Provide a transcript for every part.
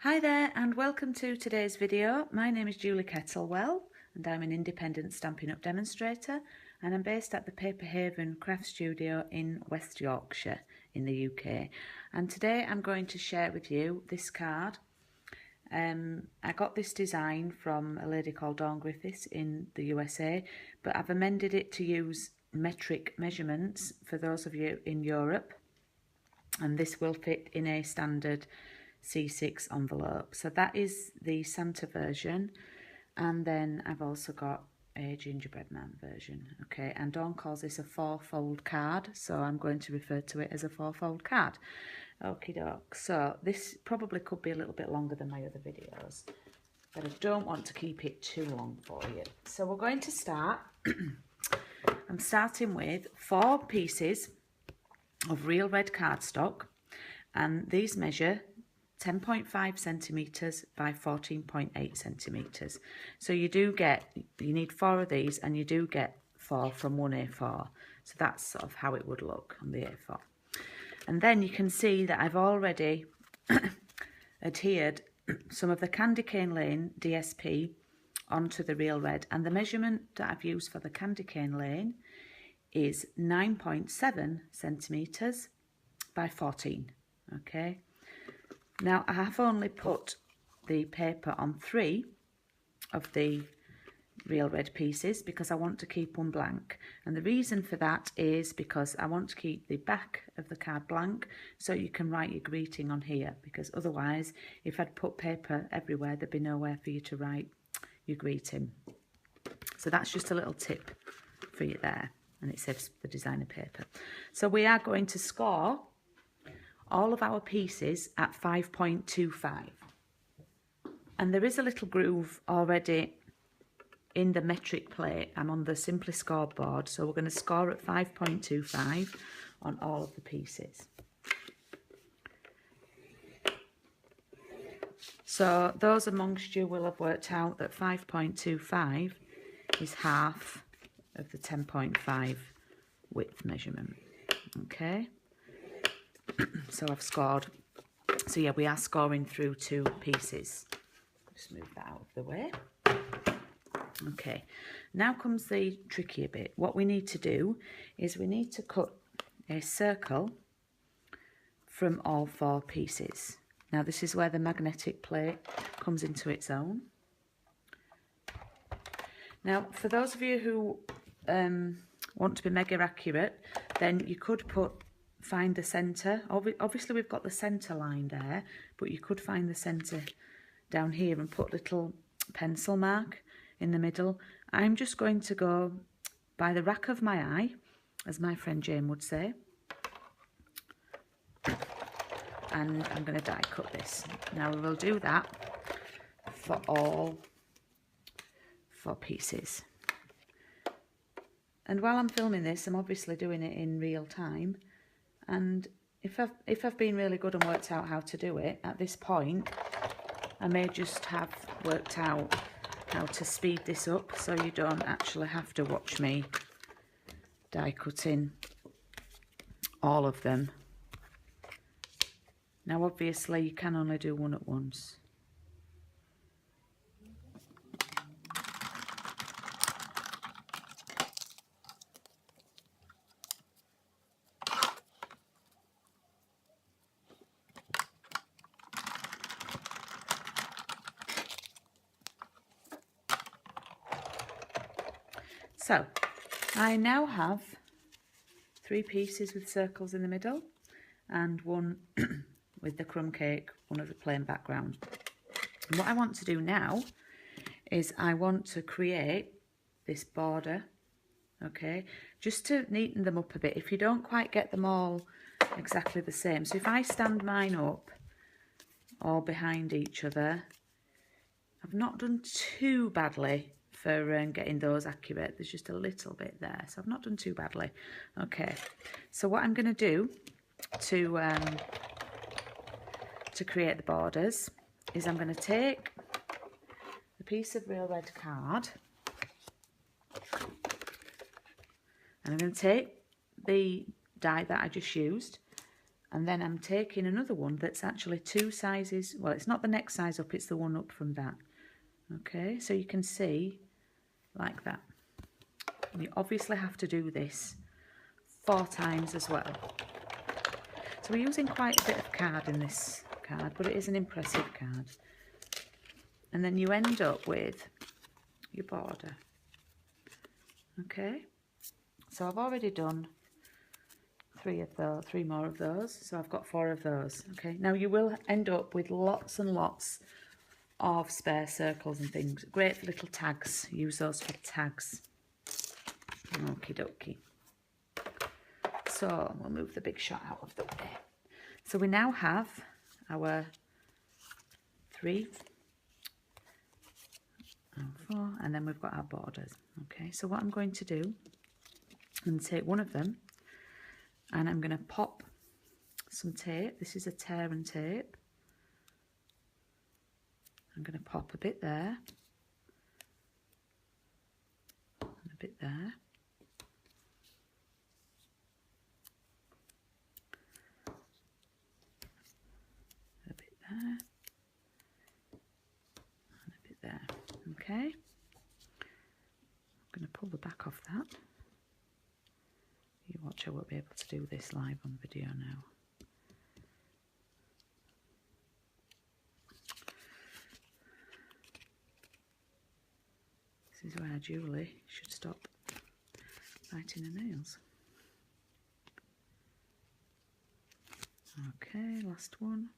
Hi there and welcome to today's video. My name is Julie Kettlewell and I'm an independent Stampin' Up demonstrator, and I'm based at the Paper Haven Craft Studio in West Yorkshire in the UK. And today I'm going to share with you this card. I got this design from a lady called Dawn Griffiths in the USA, but I've amended it to use metric measurements for those of you in Europe, and this will fit in a standard C6 envelope. So that is the Santa version, and then I've also got a gingerbread man version. Okay, and Dawn calls this a 4-fold card, so I'm going to refer to it as a 4-fold card. Okie doke. So this probably could be a little bit longer than my other videos, but I don't want to keep it too long for you. So we're going to start. I'm starting with 4 pieces of real red cardstock, and these measure 10.5 centimetres by 14.8 centimetres. So you need 4 of these, and you do get 4 from one A4. So that's sort of how it would look on the A4. And then you can see that I've already adhered some of the Candy Cane Lane DSP onto the real red, and the measurement that I've used for the Candy Cane Lane is 9.7 centimetres by 14. Okay. Now I have only put the paper on 3 of the real red pieces because I want to keep one blank, and the reason for that is because I want to keep the back of the card blank so you can write your greeting on here, because otherwise if I'd put paper everywhere there'd be nowhere for you to write your greeting. So that's just a little tip for you there, and it saves the designer paper. So we are going to score all of our pieces at 5.25, and there is a little groove already in the metric plate. I'm on the Simply scoreboard, so we're going to score at 5.25 on all of the pieces. So those amongst you will have worked out that 5.25 is half of the 10.5 width measurement. Okay. So I've scored. So yeah, we are scoring through 2 pieces. Just move that out of the way. Okay, now comes the trickier bit. What we need to do is we need to cut a circle from all 4 pieces. Now this is where the magnetic plate comes into its own. Now for those of you who want to be mega accurate, then you could find the centre. Obviously we've got the centre line there, but you could find the centre down here and put a little pencil mark in the middle. I'm just going to go by the rack of my eye, as my friend Jane would say, and I'm going to die cut this. Now we will do that for all 4 pieces. And while I'm filming this, I'm obviously doing it in real time, and if I've been really good and worked out how to do it at this point, I may just have worked out how to speed this up so you don't actually have to watch me die cutting all of them. Now obviously you can only do one at once. So I now have 3 pieces with circles in the middle and 1 with the crumb cake, one of the plain background. And what I want to do now is I want to create this border, okay, just to neaten them up a bit if you don't quite get them all exactly the same. So if I stand mine up all behind each other, I've not done too badly for getting those accurate. There's just a little bit there, so I've not done too badly. Okay, so what I'm going to do to create the borders is I'm going to take a piece of real red card, and I'm going to take the die that I just used, And then I'm taking another one that's actually 2 sizes, well, it's not the next size up, it's the one up from that. Okay, so you can see like that. And you obviously have to do this 4 times as well. So we're using quite a bit of card in this card, but it is an impressive card. And then you end up with your border. Okay, so I've already done 3 more of those, so I've got 4 of those. Okay, now you will end up with lots and lots of spare circles and things. Great for little tags. Use those for tags. Okie dokie. So we'll move the big shot out of the way. So we now have our 3 and 4, and then we've got our borders. Okay, so what I'm going to do, I'm going to take one of them and I'm going to pop some tape. This is a tear and tape. I'm going to pop a bit there and a bit there. A bit there and a bit there. Okay, I'm going to pull the back off that. You watch, I won't be able to do this live on video now. This is where Julie should stop biting her nails. Okay, last one.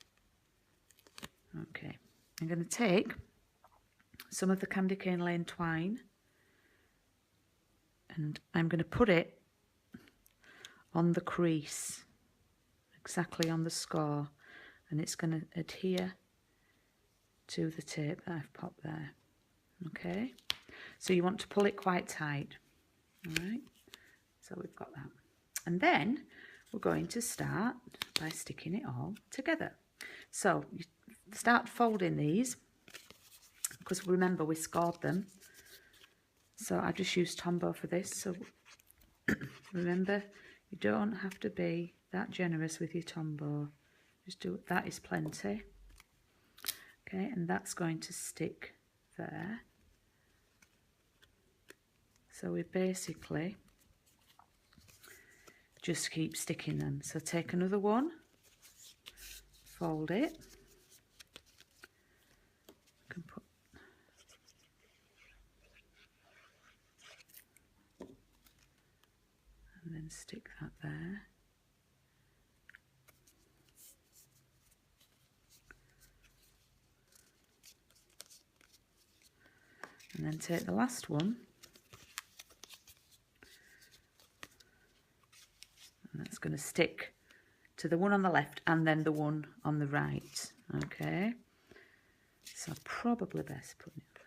Okay, I'm going to take some of the candy cane lane twine and I'm going to put it on the crease, exactly on the score, and it's going to adhere to the tape that I've popped there. Okay, so you want to pull it quite tight. All right, so we've got that, and then we're going to start by sticking it all together. So you start folding these, because remember we scored them, so I just used Tombow for this. So remember, you don't have to be that generous with your Tombow, just do it. That is plenty. Okay, and that's going to stick there. So we basically just keep sticking them. So take another one, fold it, you can put and then stick that there. And then take the last one, and that's going to stick to the one on the left and then the one on the right. Okay, so probably best putting it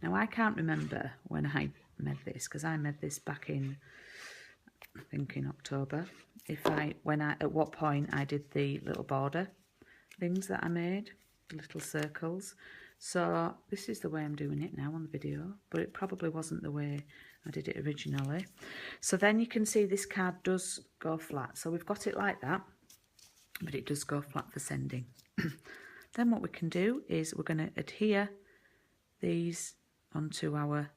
there. Now I can't remember when I made this, because I made this back in, I think in October, at what point I did the little border things that I made, the little circles. So this is the way I'm doing it now on the video, but it probably wasn't the way I did it originally. So then you can see this card does go flat. So we've got it like that, but it does go flat for sending. Then what we can do is we're going to adhere these onto our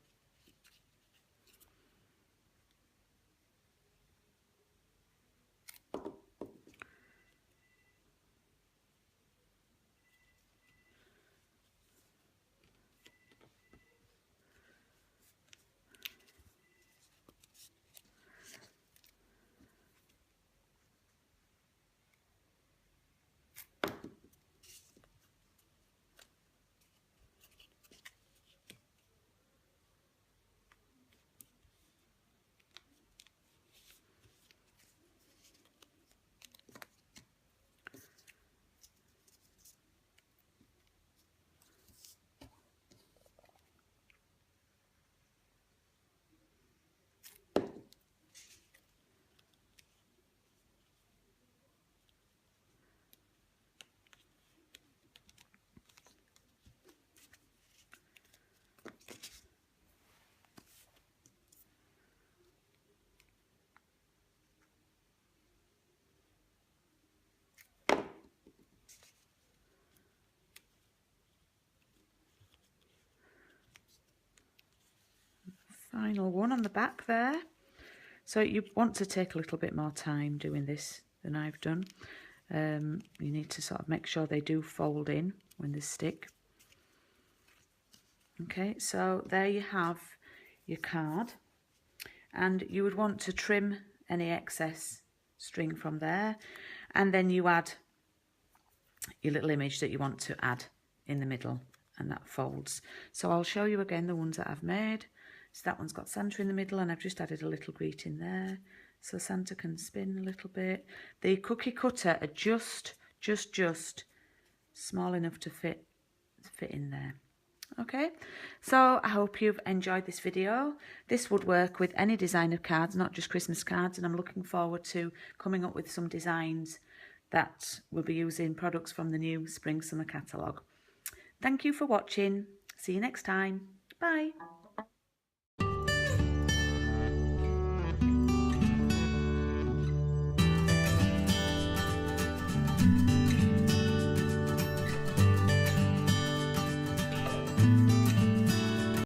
final one on the back there. So you want to take a little bit more time doing this than I've done. You need to sort of make sure they do fold in when they stick. Okay, so there you have your card, and you would want to trim any excess string from there, and then you add your little image that you want to add in the middle, and that folds. So I'll show you again the ones that I've made. So that one's got Santa in the middle, and I've just added a little greeting there, so Santa can spin a little bit. The cookie cutter are just small enough to fit in there. Okay, so I hope you've enjoyed this video. This would work with any design of cards, not just Christmas cards, and I'm looking forward to coming up with some designs that will be using products from the new Spring Summer catalogue. Thank you for watching. See you next time. Bye.